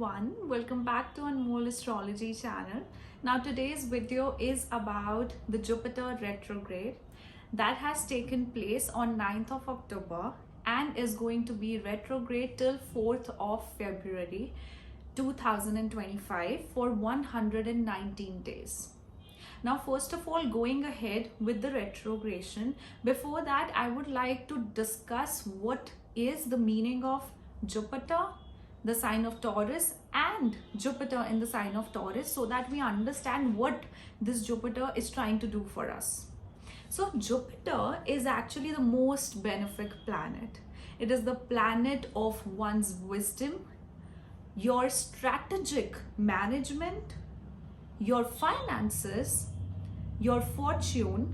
everyone, welcome back to Anmoll Astrology channel. Now today's video is about the Jupiter retrograde that has taken place on 9th of October and is going to be retrograde till 4th of February 2025 for 119 days. Now first of all, going ahead with the retrogression, before that I would like to discuss what is the meaning of Jupiter, the sign of Taurus, and Jupiter in the sign of Taurus, so that we understand what this Jupiter is trying to do for us. So Jupiter is actually the most benefic planet. It is the planet of one's wisdom, your strategic management, your finances, your fortune,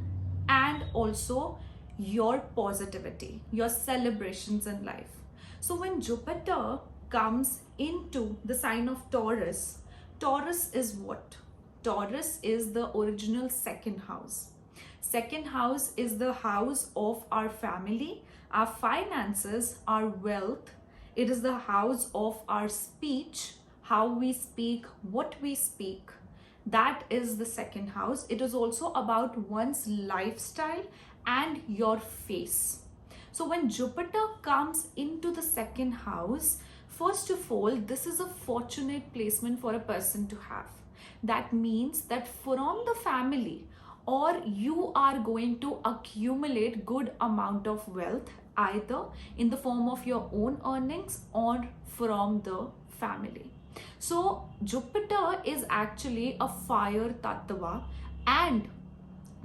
and also your positivity, your celebrations in life. So when Jupiter comes into the sign of Taurus, Taurus is what? Taurus is the original second house. Second house is the house of our family, our finances, our wealth. It is the house of our speech, how we speak, what we speak. That is the second house. It is also about one's lifestyle and your face. So when Jupiter comes into the second house, first of all, this is a fortunate placement for a person to have. That means that from the family, or you are going to accumulate good amount of wealth, either in the form of your own earnings or from the family. So Jupiter is actually a fire tattva and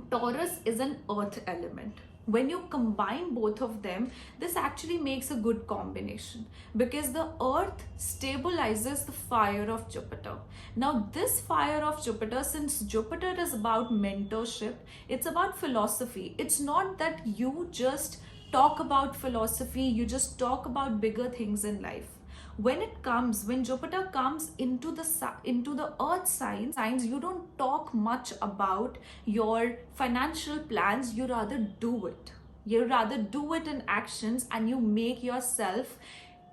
Taurus is an earth element. When you combine both of them, this actually makes a good combination because the earth stabilizes the fire of Jupiter. Now this fire of Jupiter, since Jupiter is about mentorship, it's about philosophy. It's not that you just talk about philosophy, you just talk about bigger things in life. When Jupiter comes into the earth signs, you don't talk much about your financial plans, you rather do it. You rather do it in actions and you make yourself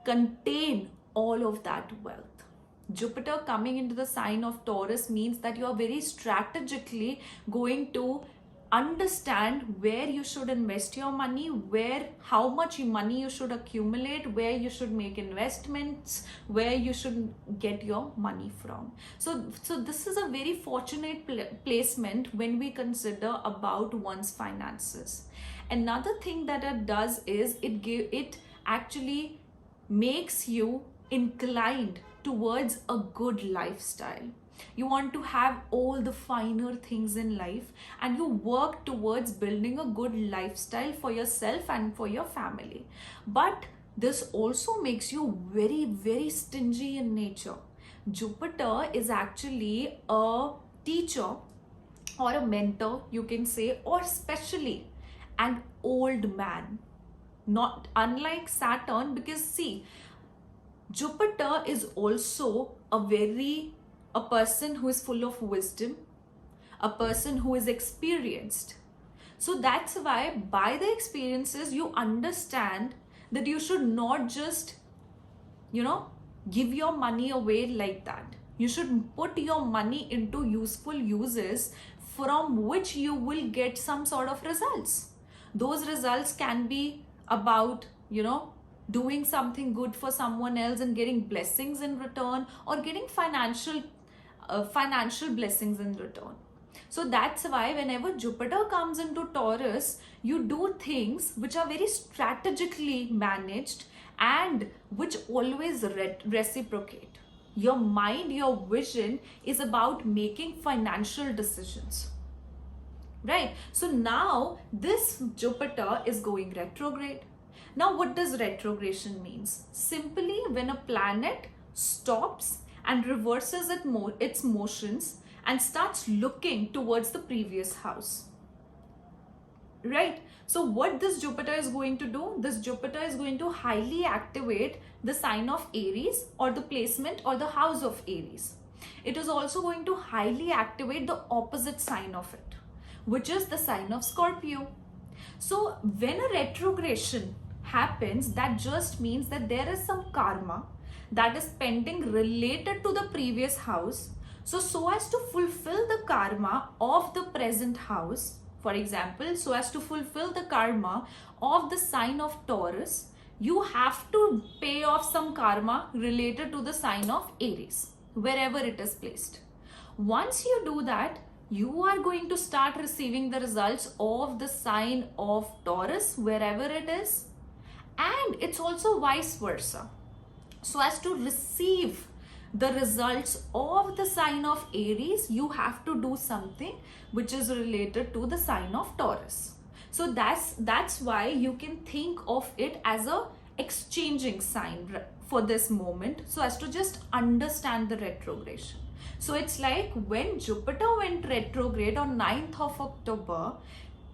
contain all of that wealth. Jupiter coming into the sign of Taurus means that you are very strategically going to understand where you should invest your money, how much money you should accumulate, where you should make investments, where you should get your money from. So this is a very fortunate placement when we consider about one's finances. Another thing that it does is it actually makes you inclined towards a good lifestyle. You want to have all the finer things in life and you work towards building a good lifestyle for yourself and for your family. But this also makes you very, very stingy in nature. Jupiter is actually a teacher or a mentor, you can say, or especially an old man. Not unlike Saturn, because see, Jupiter is also a person who is full of wisdom, a person who is experienced. So that's why by the experiences you understand that you should not just, give your money away like that. You should put your money into useful uses from which you will get some sort of results. Those results can be about, doing something good for someone else and getting blessings in return, or getting financial blessings in return. So that's why whenever Jupiter comes into Taurus, you do things which are very strategically managed and which always reciprocate. Your mind, your vision is about making financial decisions, right? So now this Jupiter is going retrograde. Now what does retrogression means? Simply when a planet stops and reverses its motions and starts looking towards the previous house, right? So what this Jupiter is going to do? This Jupiter is going to highly activate the sign of Aries, or the placement or the house of Aries. It is also going to highly activate the opposite sign of it, which is the sign of Scorpio. So when a retrogression happens, that just means that there is some karma that is pending related to the previous house. So as to fulfill the karma of the present house, for example, so as to fulfill the karma of the sign of Taurus, you have to pay off some karma related to the sign of Aries, wherever it is placed. Once you do that, you are going to start receiving the results of the sign of Taurus, wherever it is. And it's also vice versa. So as to receive the results of the sign of Aries, you have to do something which is related to the sign of Taurus. So that's why you can think of it as a exchanging sign for this moment, so as to just understand the retrogression. So it's like when Jupiter went retrograde on 9th of October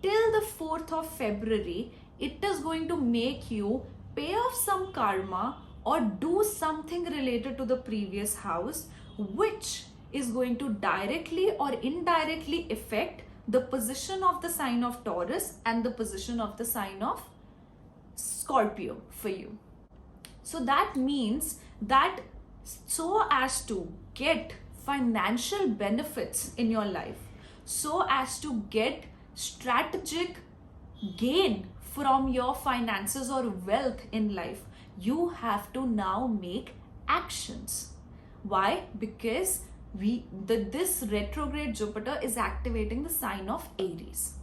till the 4th of February, it is going to make you pay off some karma or do something related to the previous house, which is going to directly or indirectly affect the position of the sign of Taurus and the position of the sign of Scorpio for you. So that means that so as to get financial benefits in your life, so as to get strategic gain from your finances or wealth in life, you have to now make actions. Why? Because this retrograde Jupiter is activating the sign of Aries.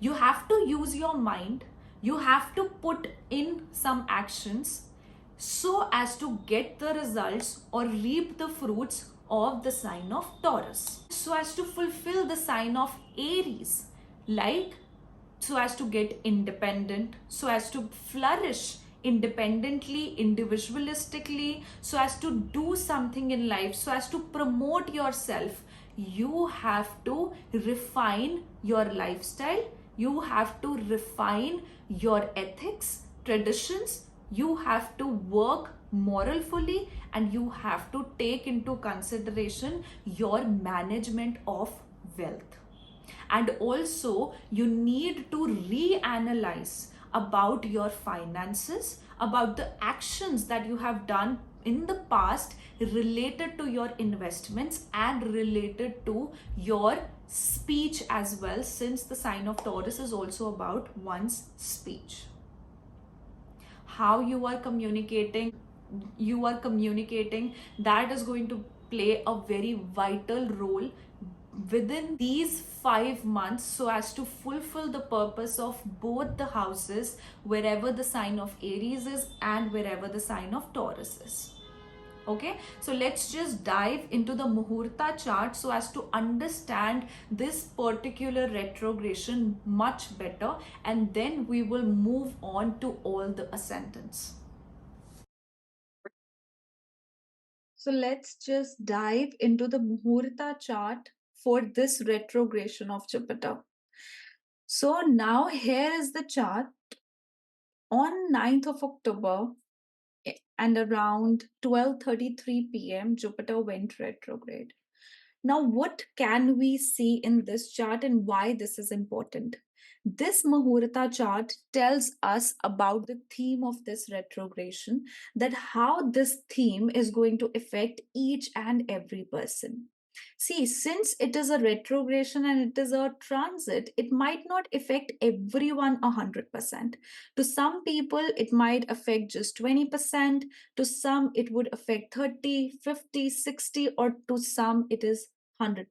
You have to use your mind, you have to put in some actions so as to get the results or reap the fruits of the sign of Taurus. So as to fulfill the sign of Aries, like so as to get independent, so as to flourish independently, individualistically, so as to do something in life, so as to promote yourself, you have to refine your lifestyle, you have to refine your ethics, traditions, you have to work moralfully, and you have to take into consideration your management of wealth. And also you need to reanalyze about your finances, about the actions that you have done in the past related to your investments and related to your speech as well, since the sign of Taurus is also about one's speech. How you are communicating, that is going to play a very vital role within these 5 months, so as to fulfill the purpose of both the houses, wherever the sign of Aries is and wherever the sign of Taurus is. Okay, so let's just dive into the Muhurata chart so as to understand this particular retrogression much better, and then we will move on to all the ascendants. So let's just dive into the Muhurata chart for this retrogression of Jupiter. So now here is the chart. On 9th of October and around 12:33 p.m., Jupiter went retrograde. Now, what can we see in this chart and why this is important? This Muhurata chart tells us about the theme of this retrogression, that how this theme is going to affect each and every person. See, since it is a retrogression and it is a transit, it might not affect everyone 100%. To some people, it might affect just 20%. To some, it would affect 30, 50, 60, or to some, it is 100%.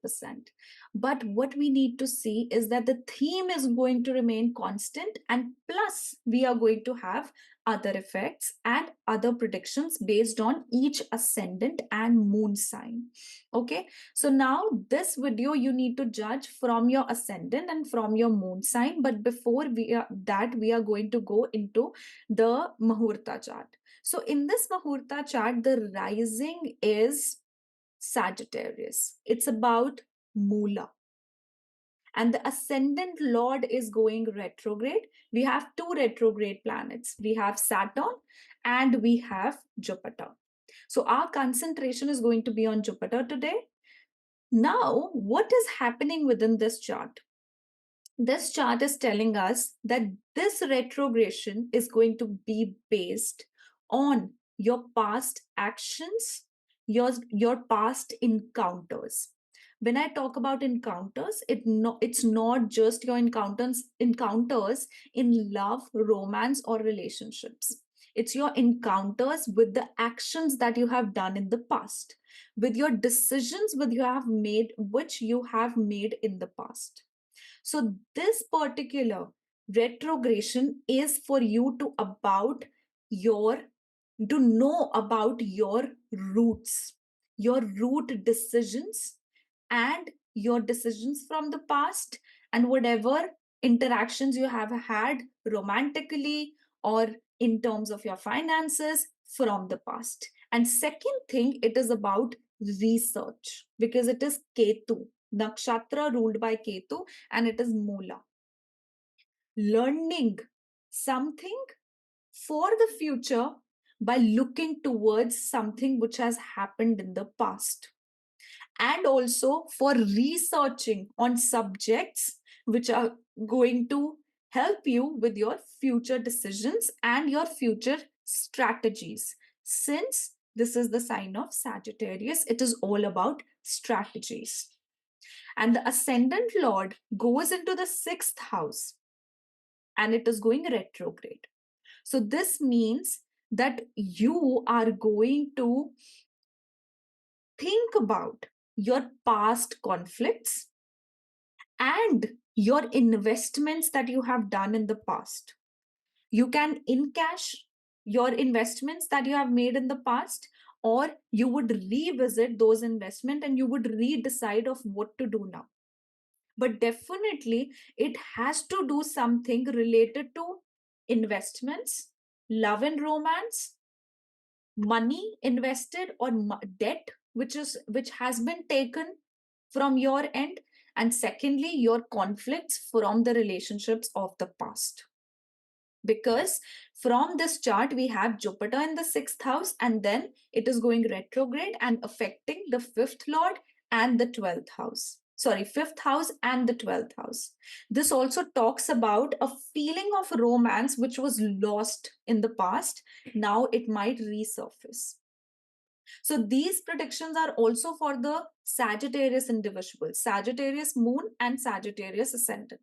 But what we need to see is that the theme is going to remain constant, and plus we are going to have other effects and other predictions based on each ascendant and moon sign. Okay, so now this video you need to judge from your ascendant and from your moon sign, but before we are going to go into the Muhurata chart. So in this Muhurata chart, the rising is Sagittarius. It's about Mula. And the ascendant lord is going retrograde. We have two retrograde planets. We have Saturn and we have Jupiter. So our concentration is going to be on Jupiter today. Now, what is happening within this chart? This chart is telling us that this retrogression is going to be based on your past actions, your past encounters. When I talk about encounters, it's not just your encounters in love, romance, or relationships. It's your encounters with the actions that you have done in the past, with your decisions which you have made in the past. So this particular retrogression is for you your to know about your roots, your root decisions, and your decisions from the past, and whatever interactions you have had romantically or in terms of your finances from the past. And second thing, it is about research, because it is Ketu, nakshatra ruled by Ketu, and it is Mula. Learning something for the future by looking towards something which has happened in the past, and also for researching on subjects which are going to help you with your future decisions and your future strategies. Since this is the sign of Sagittarius, it is all about strategies. And the ascendant lord goes into the sixth house and it is going retrograde. So this means that you are going to think about your past conflicts and your investments that you have done in the past. You can encash your investments that you have made in the past, or you would revisit those investments and you would redecide of what to do now. But definitely it has to do something related to investments, love and romance, money invested, or debt which has been taken from your end, and secondly your conflicts from the relationships of the past. Because from this chart we have Jupiter in the sixth house, and then it is going retrograde and affecting the fifth lord and the 12th house. Sorry, fifth house and the 12th house. This also talks about a feeling of romance which was lost in the past. Now it might resurface. So these predictions are also for the Sagittarius individuals, Sagittarius moon and Sagittarius ascendant.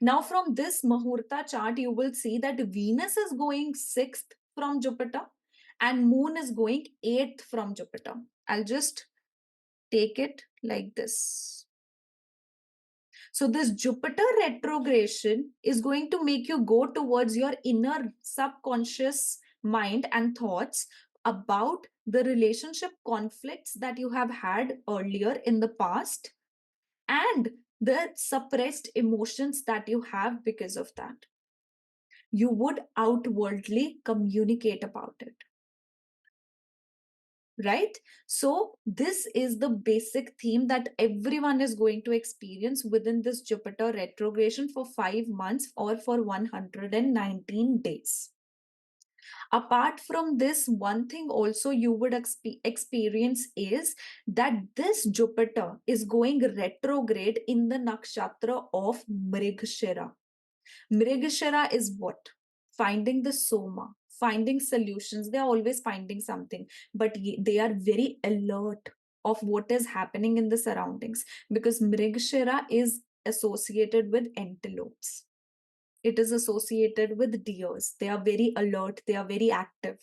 Now, from this Muhurata chart, you will see that Venus is going sixth from Jupiter and Moon is going eighth from Jupiter. I'll just take it like this. So, this Jupiter retrogression is going to make you go towards your inner subconscious mind and thoughts about the relationship conflicts that you have had earlier in the past and the suppressed emotions that you have because of that. You would outwardly communicate about it. Right? So, this is the basic theme that everyone is going to experience within this Jupiter retrogression for 5 months or for 119 days. Apart from this, one thing also you would experience is that this Jupiter is going retrograde in the nakshatra of Mrigashira. Mrigashira is what? Finding the soma, finding solutions. They are always finding something, but they are very alert of what is happening in the surroundings, because Mrigashira is associated with antelopes. It is associated with deers. They are very alert, they are very active,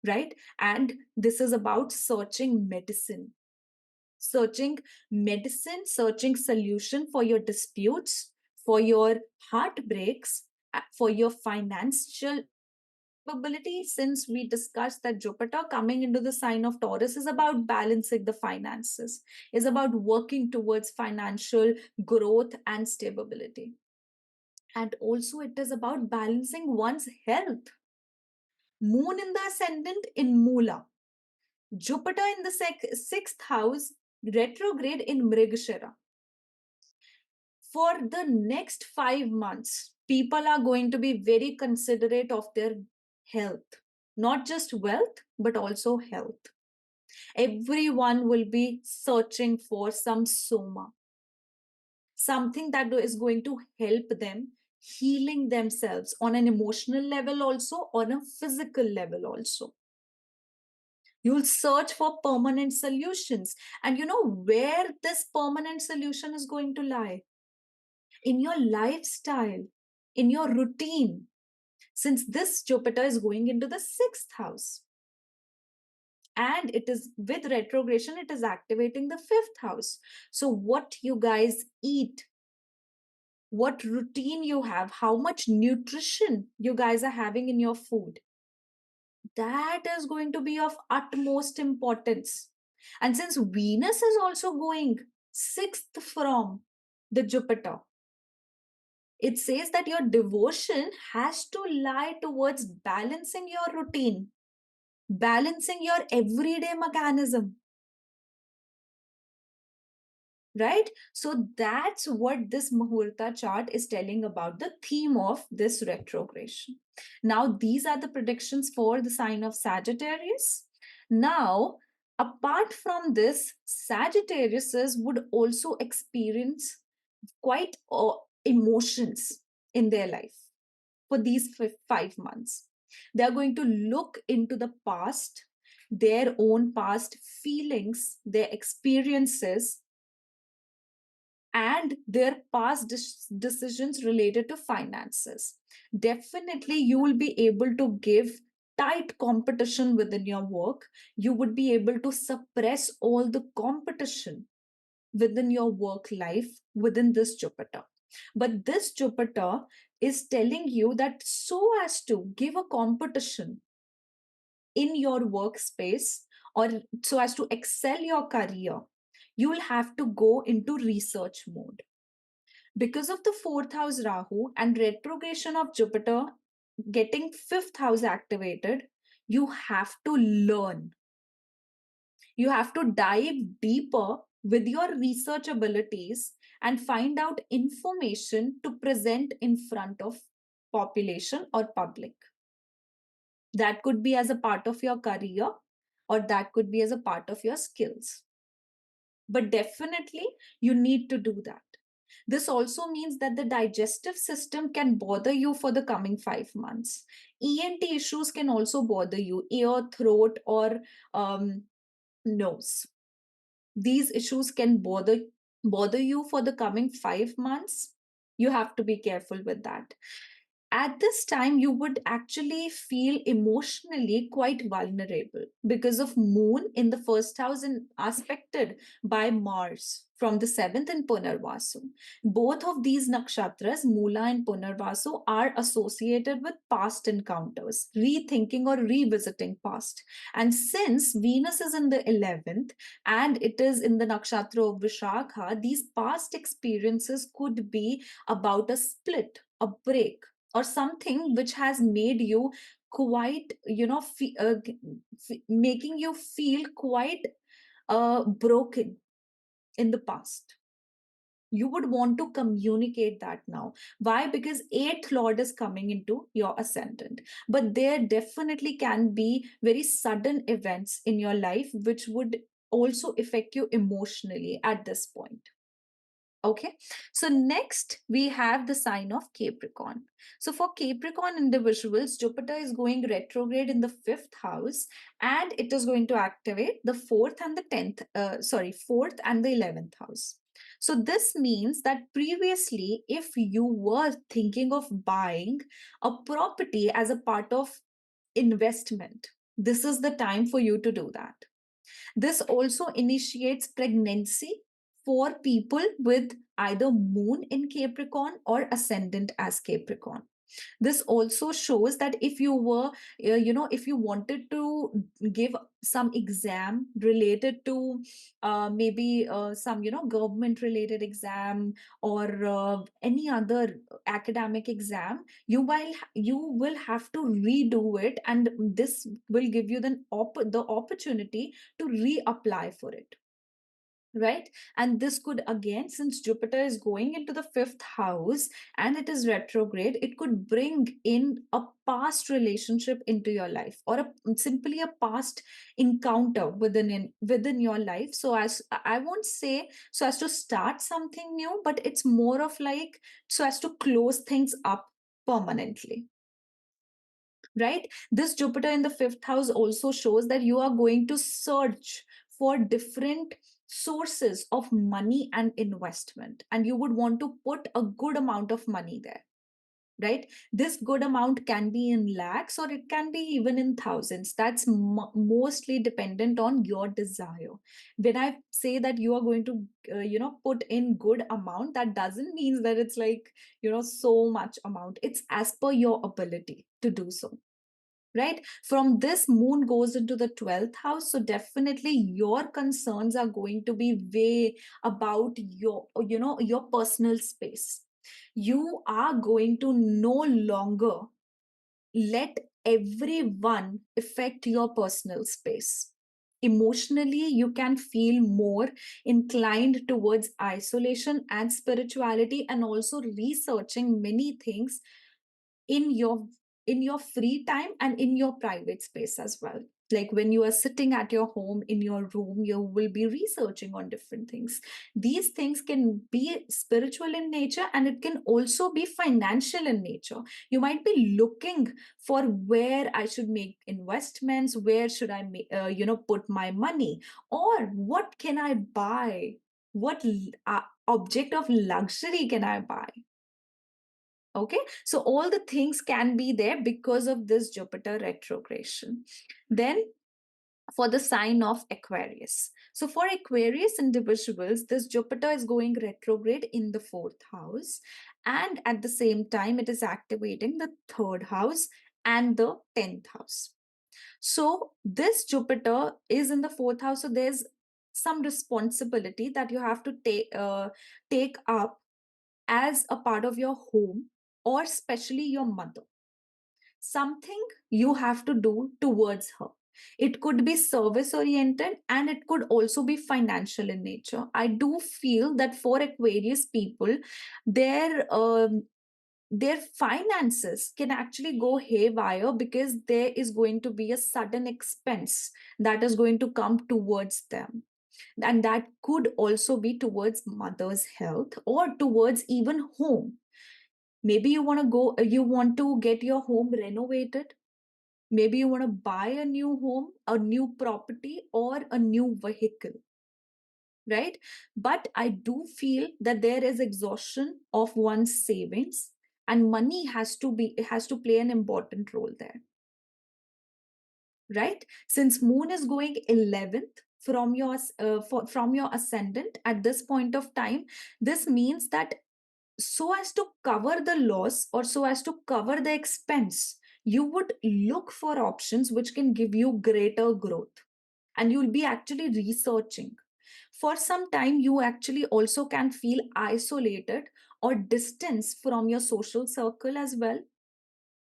right? And this is about searching medicine, searching solution for your disputes, for your heartbreaks, for your financial ability. Since we discussed that Jupiter coming into the sign of Taurus is about balancing the finances, is about working towards financial growth and stability. And also it is about balancing one's health. Moon in the ascendant in Mula, Jupiter in the sixth house, retrograde in Mrigashira. For the next 5 months, people are going to be very considerate of their health, not just wealth, but also health. Everyone will be searching for some soma, something that is going to help them healing themselves on an emotional level also, on a physical level also. You'll search for permanent solutions. And you know where this permanent solution is going to lie? In your lifestyle, in your routine, since this Jupiter is going into the sixth house. And it is with retrogression, it is activating the fifth house. So, what you guys eat, what routine you have, how much nutrition you guys are having in your food, that is going to be of utmost importance. And since Venus is also going sixth from the Jupiter, it says that your devotion has to lie towards balancing your routine, balancing your everyday mechanism, right? So that's what this Muhurata chart is telling about the theme of this retrogression. Now, these are the predictions for the sign of Sagittarius. Now, apart from this, Sagittariuses would also experience quite emotions in their life for these 5 months. They are going to look into the past, their own past feelings, their experiences, and their past decisions related to finances. Definitely, you will be able to give tight competition within your work. You would be able to suppress all the competition within your work life within this Jupiter. But this Jupiter is telling you that so as to give a competition in your workspace, or so as to excel your career, you will have to go into research mode. Because of the fourth house Rahu and retrogression of Jupiter getting fifth house activated, you have to learn. You have to dive deeper with your research abilities and find out information to present in front of population or public. That could be as a part of your career, or that could be as a part of your skills. But definitely, you need to do that. This also means that the digestive system can bother you for the coming 5 months. ENT issues can also bother you, ear, throat, or nose. These issues can bother you for the coming 5 months. You have to be careful with that. At this time, you would actually feel emotionally quite vulnerable because of Moon in the first house and aspected by Mars from the seventh in Punarvasu. Both of these nakshatras, Mula and Punarvasu, are associated with past encounters, rethinking or revisiting past. And since Venus is in the 11th and it is in the nakshatra of Vishakha, these past experiences could be about a split, a break, or something which has made you quite, making you feel quite broken in the past. You would want to communicate that now. Why? Because eighth lord is coming into your ascendant. But there definitely can be very sudden events in your life which would also affect you emotionally at this point. Okay, so next we have the sign of Capricorn. So for Capricorn individuals, Jupiter is going retrograde in the fifth house, and it is going to activate the fourth and the 10th, fourth and the 11th house. So this means that previously, if you were thinking of buying a property as a part of investment, this is the time for you to do that. This also initiates pregnancy for people with either moon in Capricorn or ascendant as Capricorn. This also shows that if you were, if you wanted to give some exam related to maybe some, government related exam, or any other academic exam, you will have to redo it, and this will give you the opportunity to reapply for it. right? And this could, again, since Jupiter is going into the fifth house and it is retrograde, it could bring in a past relationship into your life, or simply a past encounter within your life. So as I won't say so as to start something new, but it's more of like so as to close things up permanently, right? This Jupiter in the fifth house also shows that you are going to search for different sources of money and investment, and you would want to put a good amount of money there, right? This good amount can be in lakhs or it can be even in thousands. That's mostly dependent on your desire. When I say that you are going to put in good amount, that doesn't mean that it's like so much amount. It's as per your ability to do so, right? From this, moon goes into the 12th house, so definitely your concerns are going to be way about your personal space. You are going to no longer let everyone affect your personal space. Emotionally, you can feel more inclined towards isolation and spirituality, and also researching many things in your free time and in your private space as well. Like when you are sitting at your home in your room, you will be researching on different things. These things can be spiritual in nature, and it can also be financial in nature. You might be looking for where I should make investments, where should I put my money, or what can I buy, what object of luxury can I buy. Okay, so all the things can be there because of this Jupiter retrogression. Then for the sign of Aquarius. So for Aquarius individuals, this Jupiter is going retrograde in the fourth house, and at the same time, it is activating the third house and the 10th house. So this Jupiter is in the fourth house, so there's some responsibility that you have to take up as a part of your home, or especially your mother. Something you have to do towards her. It could be service oriented, and it could also be financial in nature. I do feel that for Aquarius people, their their finances can actually go haywire because there is going to be a sudden expense that is going to come towards them, and that could also be towards mother's health or towards even home. Maybe you want to get your home renovated. Maybe you want to buy a new home, a new property, or a new vehicle, right? But I do feel that there is exhaustion of one's savings, and money has to play an important role there, right? Since moon is going 11th from from your ascendant at this point of time, this means that so as to cover the loss, or so as to cover the expense, you would look for options which can give you greater growth, and you'll be actually researching. For some time, you actually also can feel isolated or distance from your social circle as well.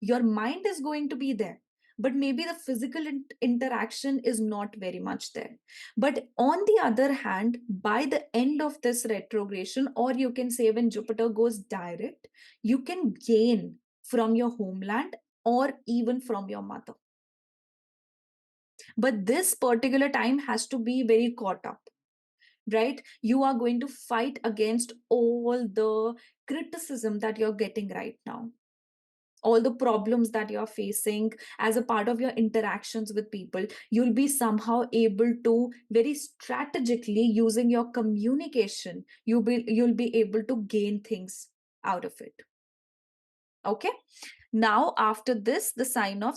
Your mind is going to be there, but maybe the physical interaction is not very much there. But on the other hand, by the end of this retrogression, or you can say when Jupiter goes direct, you can gain from your homeland or even from your mother. But this particular time has to be very caught up, right? You are going to fight against all the criticism that you're getting right now, all the problems that you're facing as a part of your interactions with people. You'll be somehow able to very strategically, using your communication, you'll be able to gain things out of it. Okay, now after this, the sign of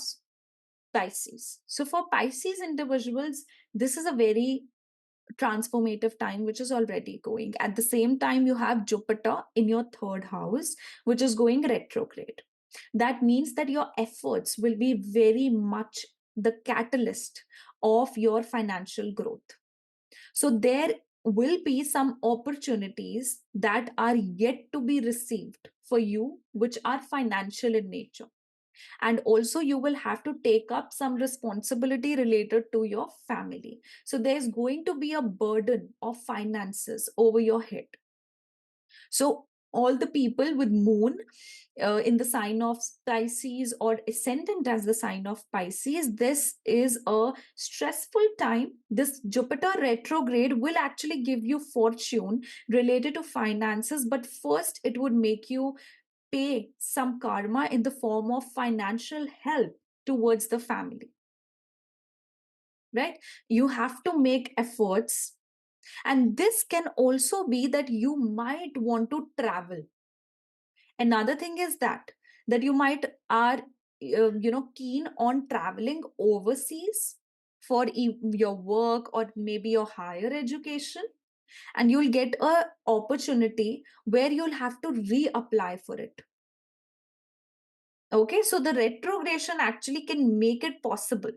Pisces. So for Pisces individuals, this is a very transformative time which is already going. At the same time, you have Jupiter in your third house, which is going retrograde. That means that your efforts will be very much the catalyst of your financial growth. So there will be some opportunities that are yet to be received for you, which are financial in nature. And also you will have to take up some responsibility related to your family. So there's going to be a burden of finances over your head. So all the people with moon in the sign of Pisces or ascendant as the sign of Pisces, this is a stressful time. This Jupiter retrograde will actually give you fortune related to finances, but first it would make you pay some karma in the form of financial help towards the family, right? You have to make efforts. And this can also be that you might want to travel. Another thing is that you might are keen on traveling overseas for your work or maybe your higher education, and you'll get a opportunity where you'll have to reapply for it. Okay, so the retrogression actually can make it possible.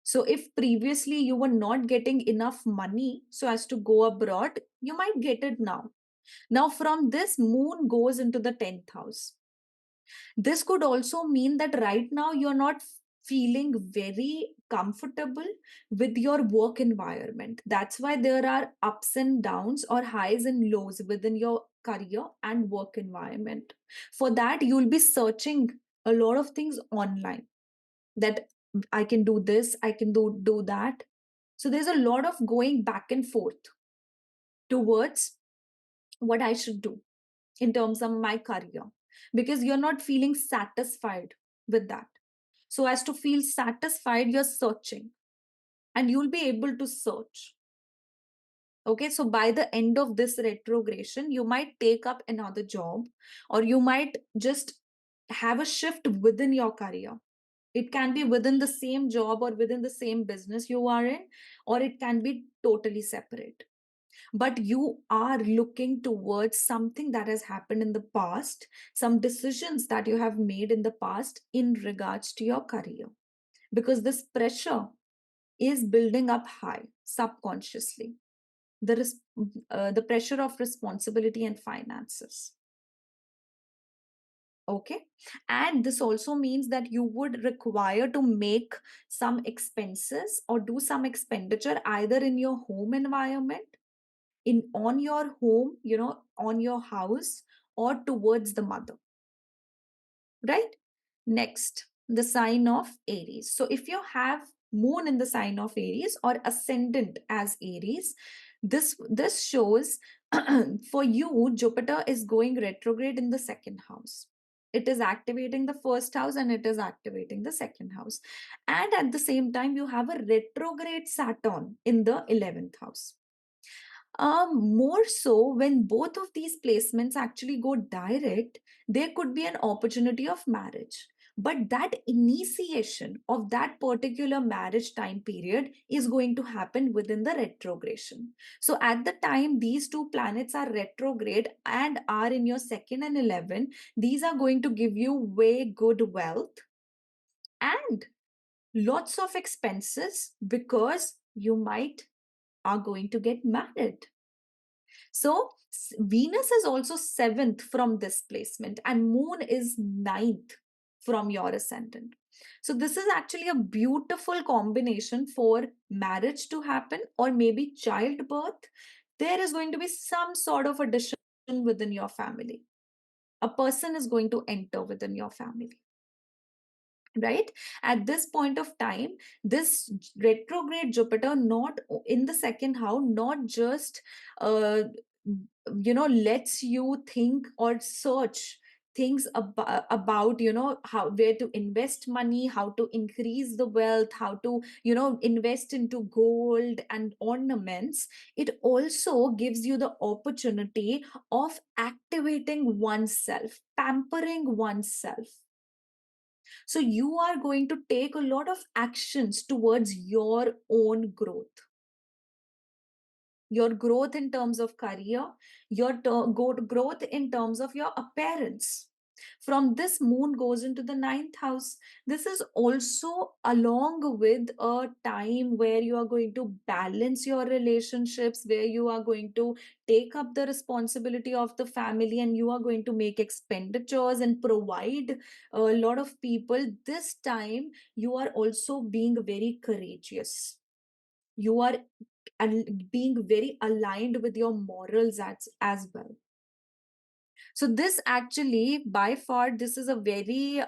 So if previously you were not getting enough money so as to go abroad, you might get it now. Now from this, moon goes into the 10th house. This could also mean that right now you're not feeling very comfortable with your work environment. That's why there are ups and downs or highs and lows within your career and work environment. For that, you'll be searching a lot of things online, that I can do this, I can do that. So there's a lot of going back and forth towards what I should do in terms of my career, because you're not feeling satisfied with that. So as to feel satisfied, you're searching, and you'll be able to search. Okay, so by the end of this retrogression, you might take up another job, or you might just have a shift within your career. It can be within the same job or within the same business you are in, or it can be totally separate. But you are looking towards something that has happened in the past, some decisions that you have made in the past in regards to your career, because this pressure is building up high subconsciously. The pressure of responsibility and finances. Okay, and this also means that you would require to make some expenses or do some expenditure either in your home environment, in on your home, on your house, or towards the mother, right? Next, the sign of Aries. So if you have moon in the sign of Aries or ascendant as Aries, this shows for you Jupiter is going retrograde in the second house. It is activating the first house and it is activating the second house, and at the same time you have a retrograde Saturn in the 11th house. More so, when both of these placements actually go direct, there could be an opportunity of marriage. But that initiation of that particular marriage time period is going to happen within the retrogression. So, at the time these two planets are retrograde and are in your second and 11, these are going to give you way good wealth and lots of expenses, because you might are going to get married. So Venus is also seventh from this placement, and Moon is ninth from your ascendant. So this is actually a beautiful combination for marriage to happen, or maybe childbirth. There is going to be some sort of addition within your family. A person is going to enter within your family, right? At this point of time, this retrograde Jupiter, not in the second house, not just lets you think or search things about how, where to invest money, how to increase the wealth, how to invest into gold and ornaments. It also gives you the opportunity of activating oneself, pampering oneself. So you are going to take a lot of actions towards your own growth. Your growth in terms of career, your growth in terms of your appearance. From this, moon goes into the ninth house. This is also along with a time where you are going to balance your relationships, where you are going to take up the responsibility of the family, and you are going to make expenditures and provide a lot of people. This time you are also being very courageous. You are being very aligned with your morals as well. So this actually, by far, this is a very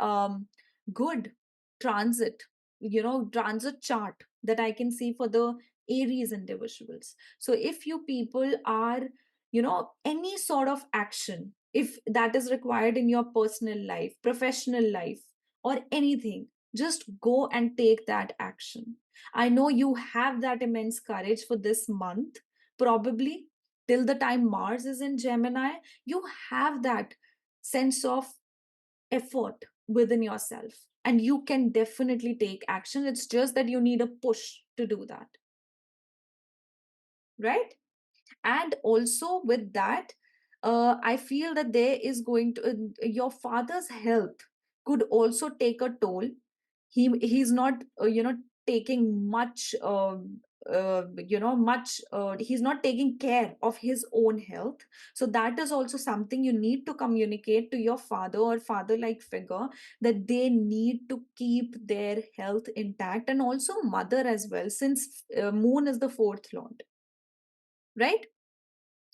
good transit, transit chart that I can see for the Aries individuals. So if you people are, any sort of action, if that is required in your personal life, professional life, or anything, just go and take that action. I know you have that immense courage for this month, probably till the time Mars is in Gemini. You have that sense of effort within yourself, and you can definitely take action. It's just that you need a push to do that, right? And also with that, I feel that there is going to your father's health could also take a toll. He's not taking much he's not taking care of his own health. So that is also something you need to communicate to your father or father like figure, that they need to keep their health intact, and also mother as well, since moon is the fourth lord, right?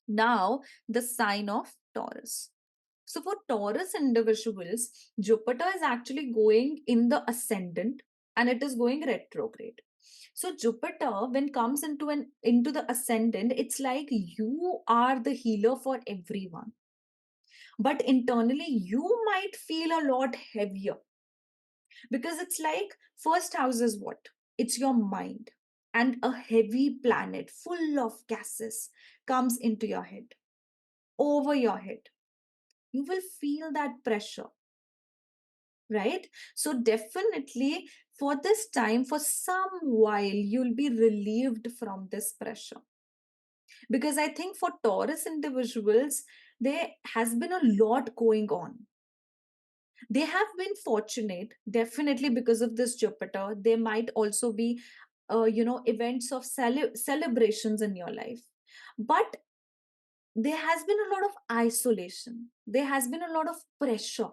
Now, the sign of Taurus. So, for Taurus individuals, Jupiter is actually going in the ascendant and it is going retrograde. So, Jupiter, when comes into the ascendant, it's like you are the healer for everyone. But internally, you might feel a lot heavier, because it's like first house is what? It's your mind, and a heavy planet full of gases comes into your head, over your head. You will feel that pressure, right? So definitely for this time, for some while, you'll be relieved from this pressure. Because I think for Taurus individuals, there has been a lot going on. They have been fortunate, definitely, because of this Jupiter. There might also be events of celebrations in your life. But there has been a lot of isolation, there has been a lot of pressure,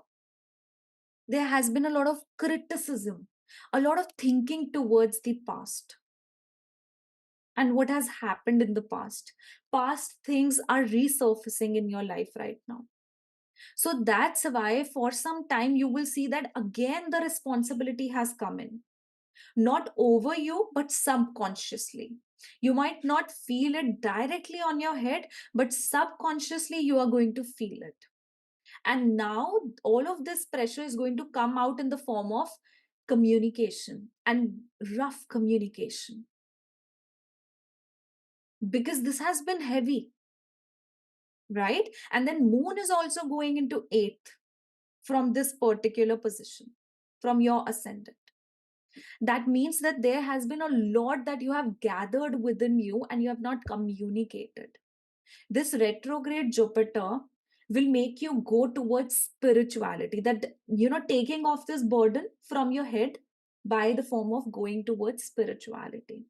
there has been a lot of criticism, a lot of thinking towards the past and what has happened in the past. Past things are resurfacing in your life right now. So that's why, for some time, you will see that again the responsibility has come in, not over you, but subconsciously. You might not feel it directly on your head, but subconsciously, you are going to feel it. And now all of this pressure is going to come out in the form of communication, and rough communication, because this has been heavy, right? And then moon is also going into eighth from this particular position, from your ascendant. That means that there has been a lot that you have gathered within you and you have not communicated. This retrograde Jupiter will make you go towards spirituality, that taking off this burden from your head by the form of going towards spirituality.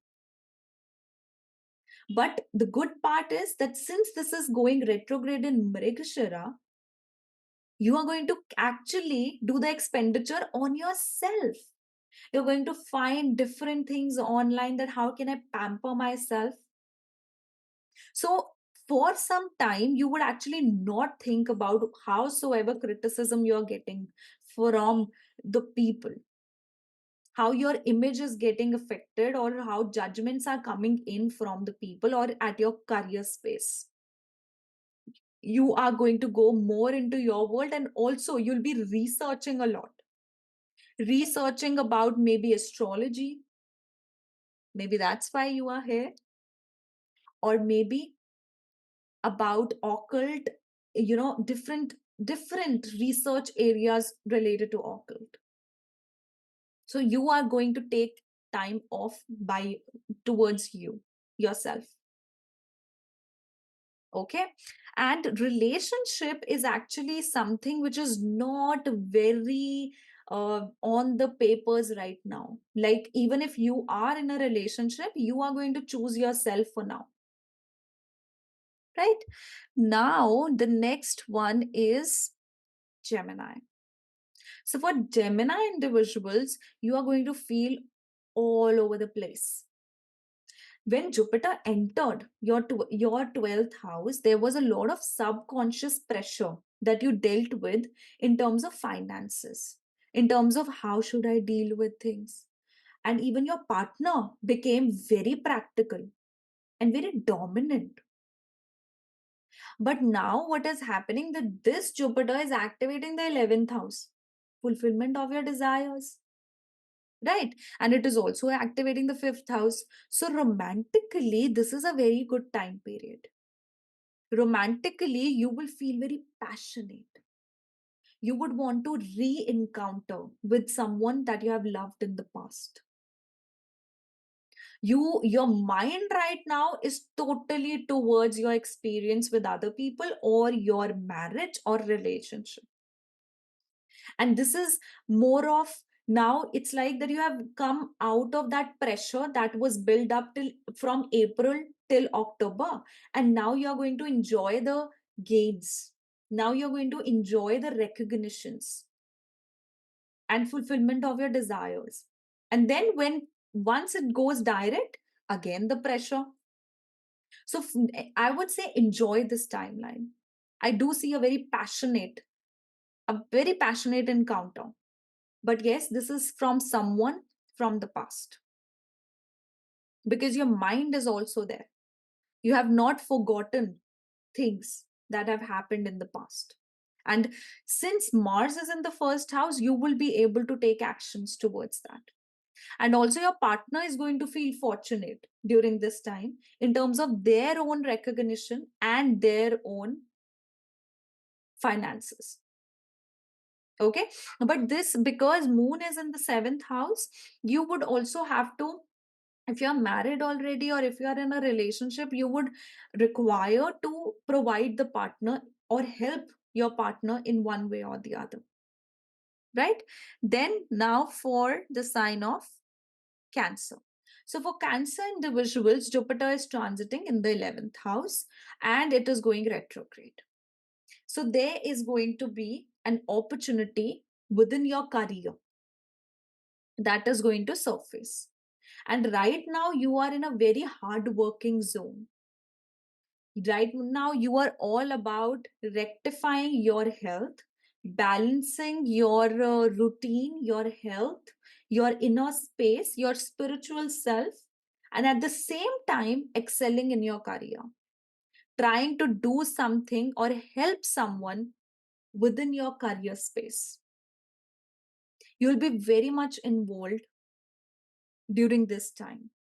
But the good part is that since this is going retrograde in Mrigashira, you are going to actually do the expenditure on yourself. You're going to find different things online, that how can I pamper myself. So for some time, you would actually not think about howsoever criticism you're getting from the people, how your image is getting affected, or how judgments are coming in from the people or at your career space. You are going to go more into your world, and also you'll be researching a lot, researching about maybe astrology. Maybe that's why you are here. Or maybe about occult, different research areas related to occult. So you are going to take time off by towards you yourself. Okay. And relationship is actually something which is not very on the papers right now. Like, even if you are in a relationship, you are going to choose yourself for now. Right? Now, the next one is Gemini. So, for Gemini individuals, you are going to feel all over the place. When Jupiter entered your 12th house, there was a lot of subconscious pressure that you dealt with in terms of finances, in terms of how should I deal with things. And even your partner became very practical and very dominant. But now, what is happening that this Jupiter is activating the 11th house, fulfillment of your desires, right? And it is also activating the 5th house. So, romantically, this is a very good time period. Romantically, you will feel very passionate. You would want to re encounter with someone that you have loved in the past. Your mind right now is totally towards your experience with other people or your marriage or relationship. And this is more of, now it's like that you have come out of that pressure that was built up till from April till October, and now you're going to enjoy the gains. Now you're going to enjoy the recognitions and fulfillment of your desires. And then when once it goes direct, again the pressure. So I would say enjoy this timeline. I do see a very passionate encounter. But yes, this is from someone from the past, because your mind is also there. You have not forgotten things that have happened in the past. And since Mars is in the first house, you will be able to take actions towards that. And also, your partner is going to feel fortunate during this time in terms of their own recognition and their own finances. Okay. But this, because Moon is in the 7th house, you would also have to, if you're married already or if you're in a relationship, you would require to provide the partner or help your partner in one way or the other, right? Then now for the sign of Cancer. So for Cancer individuals, Jupiter is transiting in the 11th house and it is going retrograde. So there is going to be an opportunity within your career that is going to surface. And right now, you are in a very hard working zone. Right now, you are all about rectifying your health, balancing your routine, your health, your inner space, your spiritual self, and at the same time, excelling in your career. Trying to do something or help someone within your career space. You'll be very much involved during this time,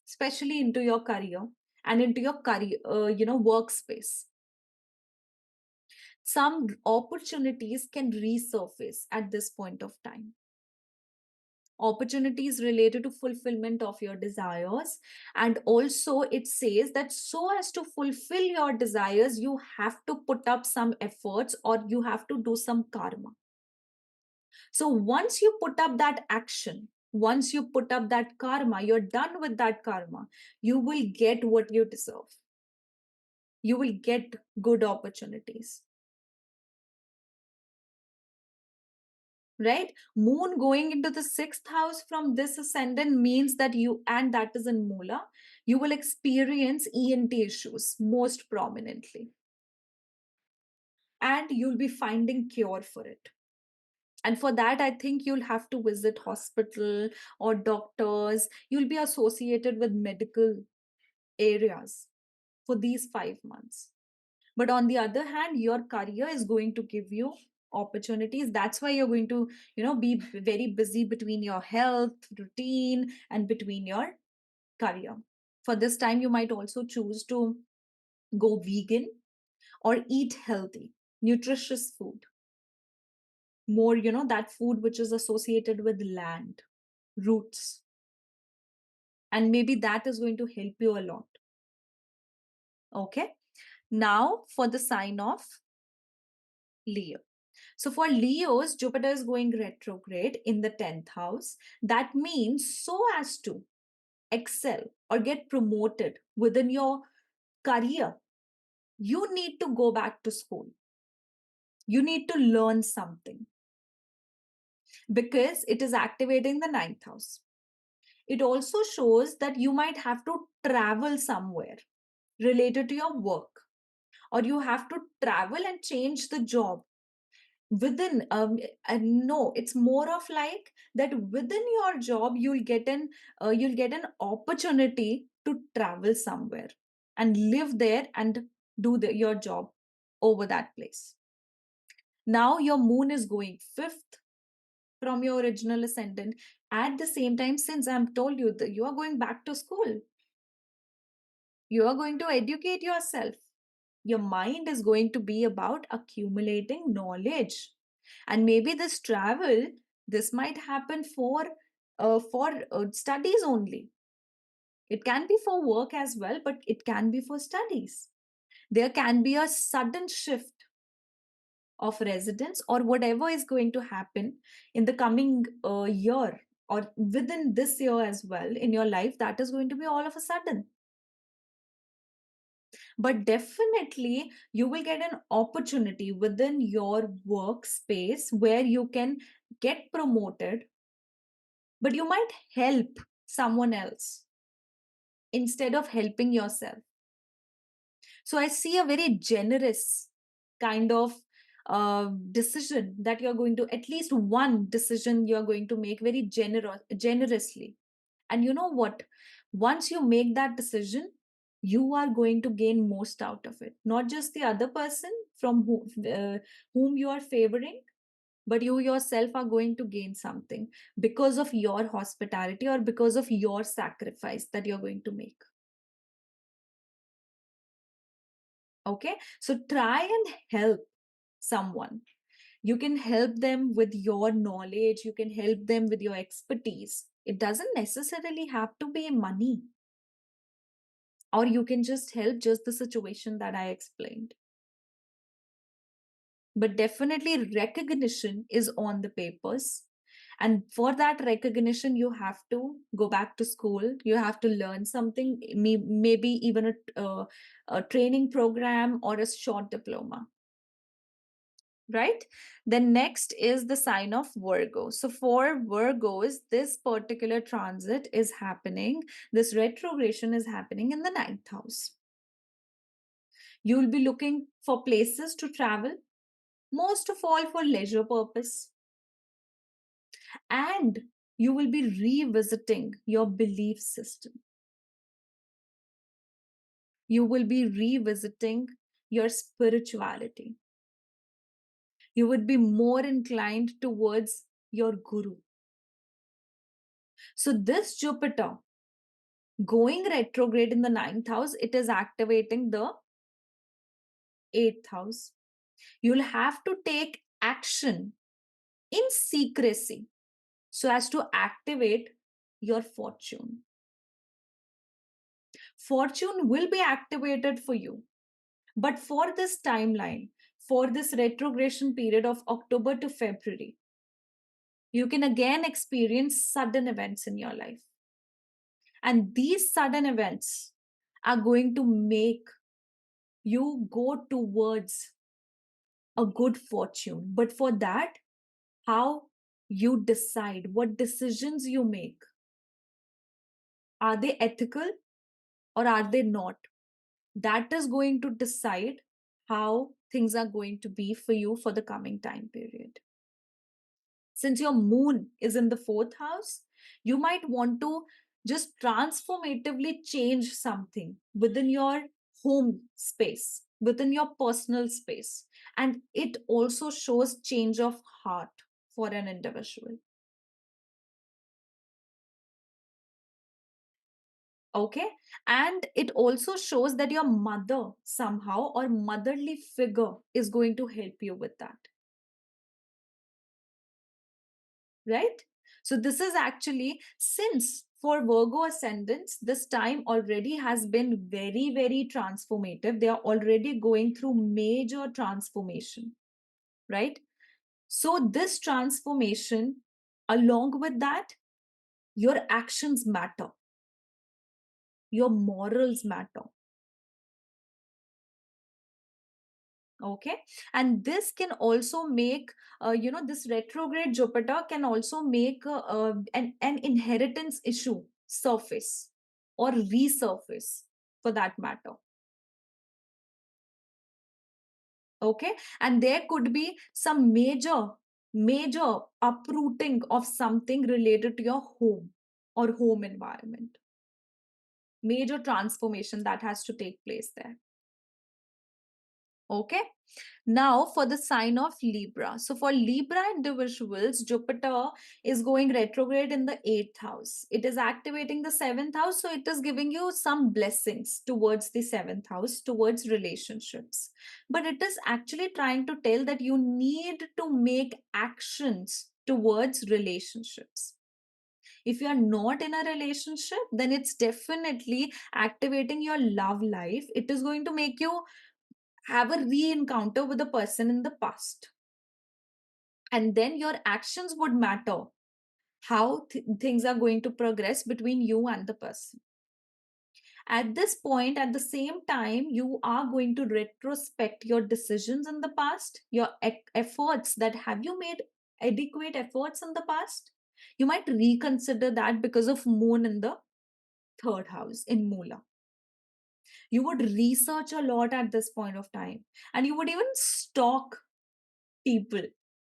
especially into your career and into your career, workspace. Some opportunities can resurface at this point of time. Opportunities related to fulfillment of your desires. And also, it says that so as to fulfill your desires, you have to put up some efforts or you have to do some karma. So once you put up that action, once you put up that karma, you're done with that karma, you will get what you deserve. You will get good opportunities. Right? Moon going into the 6th house from this ascendant means that you, and that is in Moola, you will experience ENT issues most prominently. And you'll be finding cure for it. And for that, I think you'll have to visit hospital or doctors. You'll be associated with medical areas for these 5 months. But on the other hand, your career is going to give you opportunities. That's why you're going to, be very busy between your health routine and between your career. For this time, you might also choose to go vegan or eat healthy, nutritious food. More, that food which is associated with land, roots. And maybe that is going to help you a lot. Okay. Now for the sign of Leo. So for Leos, Jupiter is going retrograde in the 10th house. That means so as to excel or get promoted within your career, you need to go back to school. You need to learn something because it is activating the 9th house. It also shows that you might have to travel somewhere related to your work, or you have to travel and change the job within no, it's more of like that within your job you'll get an opportunity to travel somewhere and live there and do your job over that place. Now your moon is going fifth from your original ascendant. At the same time, since I'm told you that you are going back to school, you are going to educate yourself. Your mind is going to be about accumulating knowledge. And maybe this travel, this might happen for studies only. It can be for work as well, but it can be for studies. There can be a sudden shift of residence or whatever is going to happen in the coming year or within this year as well in your life, that is going to be all of a sudden. But definitely you will get an opportunity within your workspace where you can get promoted, but you might help someone else instead of helping yourself. So I see a very generous kind of decision that you're going to, at least one decision you're going to make very generously. And you know what? Once you make that decision, you are going to gain most out of it. Not just the other person from whom you are favoring, but you yourself are going to gain something because of your hospitality or because of your sacrifice that you're going to make. Okay, so try and help someone. You can help them with your knowledge, you can help them with your expertise. It doesn't necessarily have to be money, or you can just help just the situation that I explained. But definitely recognition is on the papers, and for that recognition you have to go back to school, you have to learn something, maybe even a training program or a short diploma, right? Then next is the sign of Virgo. So for Virgos, this particular transit is happening, this retrogression is happening in the 9th house. You will be looking for places to travel, most of all for leisure purpose, and you will be revisiting your belief system. You will be revisiting your spirituality. You would be more inclined towards your guru. So this Jupiter going retrograde in the 9th house, it is activating the 8th house. You'll have to take action in secrecy so as to activate your fortune. Fortune will be activated for you, but for this timeline, for this retrogression period of October to February, you can again experience sudden events in your life. And these sudden events are going to make you go towards a good fortune. But for that, how you decide, what decisions you make, are they ethical or are they not? That is going to decide how things are going to be for you for the coming time period. Since your moon is in the 4th house, you might want to just transformatively change something within your home space, within your personal space. And it also shows change of heart for an individual. Okay. And it also shows that your mother somehow or motherly figure is going to help you with that. Right? So this is actually, since For Virgo ascendants, this time already has been very, very transformative. They are already going through major transformation, right? So, this transformation, along with that, your actions matter, your morals matter. Okay, and this can also make this retrograde Jupiter can also make an inheritance issue surface or resurface, for that matter. Okay, and there could be some major uprooting of something related to your home or home environment. Major transformation that has to take place there. Okay, now for the sign of Libra. So for Libra individuals, Jupiter is going retrograde in the 8th house. It is activating the 7th house. So it is giving you some blessings towards the 7th house, towards relationships. But it is actually trying to tell that you need to make actions towards relationships. If you are not in a relationship, then it's definitely activating your love life. It is going to make you have a re-encounter with a person in the past, and then your actions would matter how things are going to progress between you and the person. At this point, at the same time, you are going to retrospect your decisions in the past, your efforts, that have you made adequate efforts in the past. You might reconsider that because of moon in the 3rd house in Moola. You would research a lot at this point of time, and you would even stalk people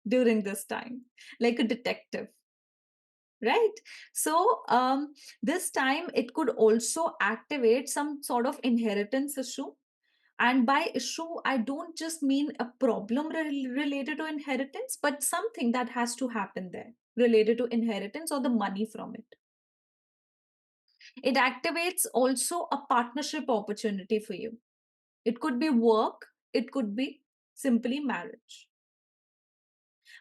during this time, like a detective, right? So this time it could also activate some sort of inheritance issue. And by issue, I don't just mean a problem related to inheritance, but something that has to happen there related to inheritance or the money from it. It activates also a partnership opportunity for you. It could be work, it could be simply marriage.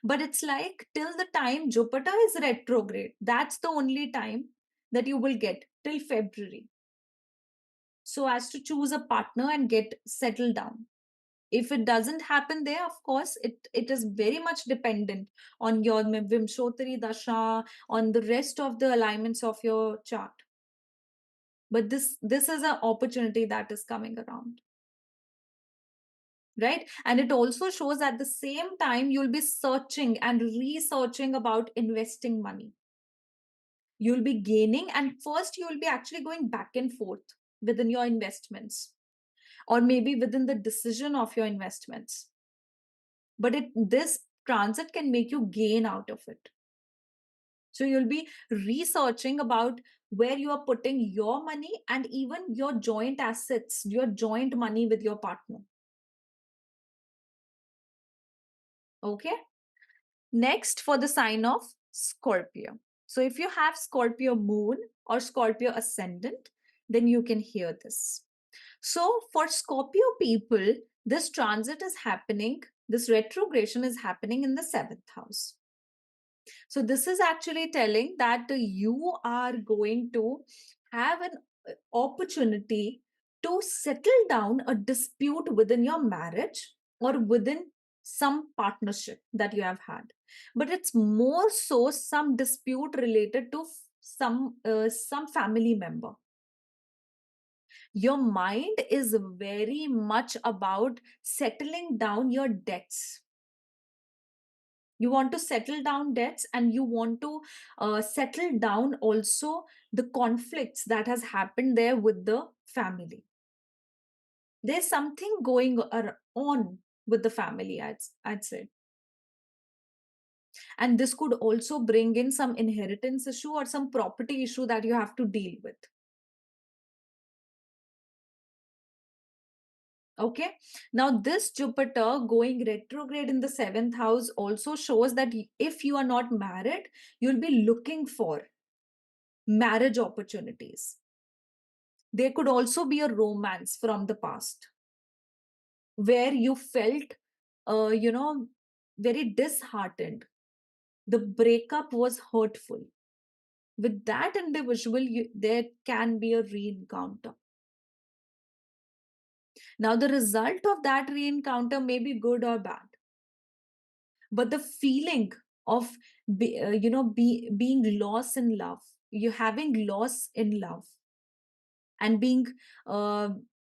But it's like till the time Jupiter is retrograde, that's the only time that you will get till February. So as to choose a partner and get settled down. If it doesn't happen there, of course, it is very much dependent on your Vimshottari Dasha, on the rest of the alignments of your chart. But this is an opportunity that is coming around. Right, and it also shows at the same time you'll be searching and researching about investing money. You'll be gaining, and first you'll be actually going back and forth within your investments, or maybe within the decision of your investments. But this transit can make you gain out of it. So you'll be researching about where you are putting your money and even your joint assets, your joint money with your partner. Okay, next for the sign of Scorpio. So if you have Scorpio moon or Scorpio ascendant, then you can hear this. So for Scorpio people, this transit is happening, this retrogression is happening in the 7th house. So this is actually telling that you are going to have an opportunity to settle down a dispute within your marriage or within some partnership that you have had. But it's more so some dispute related to some family member. Your mind is very much about settling down your debts. You want to settle down debts, and you want to settle down also the conflicts that has happened there with the family. There's something going on with the family, I'd say. And this could also bring in some inheritance issue or some property issue that you have to deal with. Okay, now this Jupiter going retrograde in the 7th house also shows that if you are not married, you'll be looking for marriage opportunities. There could also be a romance from the past where you felt very disheartened. The breakup was hurtful. with that individual, there can be a re-encounter. Now, the result of that re-encounter may be good or bad, but the feeling of being lost in love, you having loss in love, and being uh,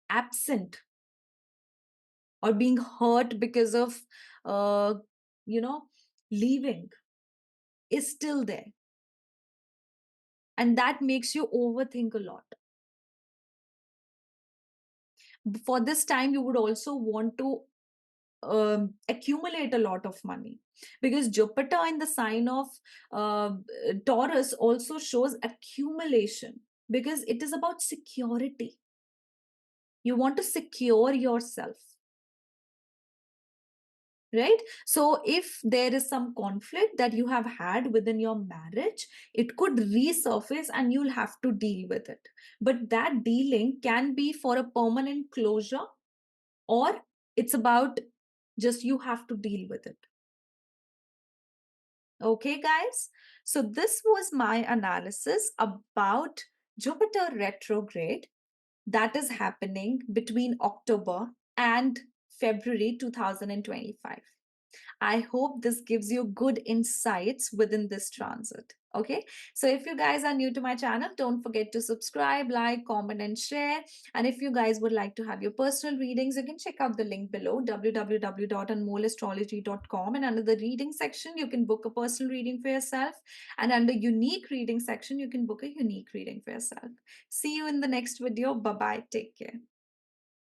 absent or being hurt because of uh, you know leaving is still there, and that makes you overthink a lot. For this time, you would also want to accumulate a lot of money, because Jupiter in the sign of uh, Taurus also shows accumulation, because it is about security. You want to secure yourself, right? So if there is some conflict that you have had within your marriage, it could resurface and you'll have to deal with it. But that dealing can be for a permanent closure, or it's about just you have to deal with it. Okay, guys. So this was my analysis about Jupiter retrograde that is happening between October and February 2025. I hope this gives you good insights within this transit. Okay. So if you guys are new to my channel, don't forget to subscribe, like, comment, and share. And if you guys would like to have your personal readings, you can check out the link below, www.anmollastrology.com. And under the reading section, you can book a personal reading for yourself. And under unique reading section, you can book a unique reading for yourself. See you in the next video. Bye bye. Take care.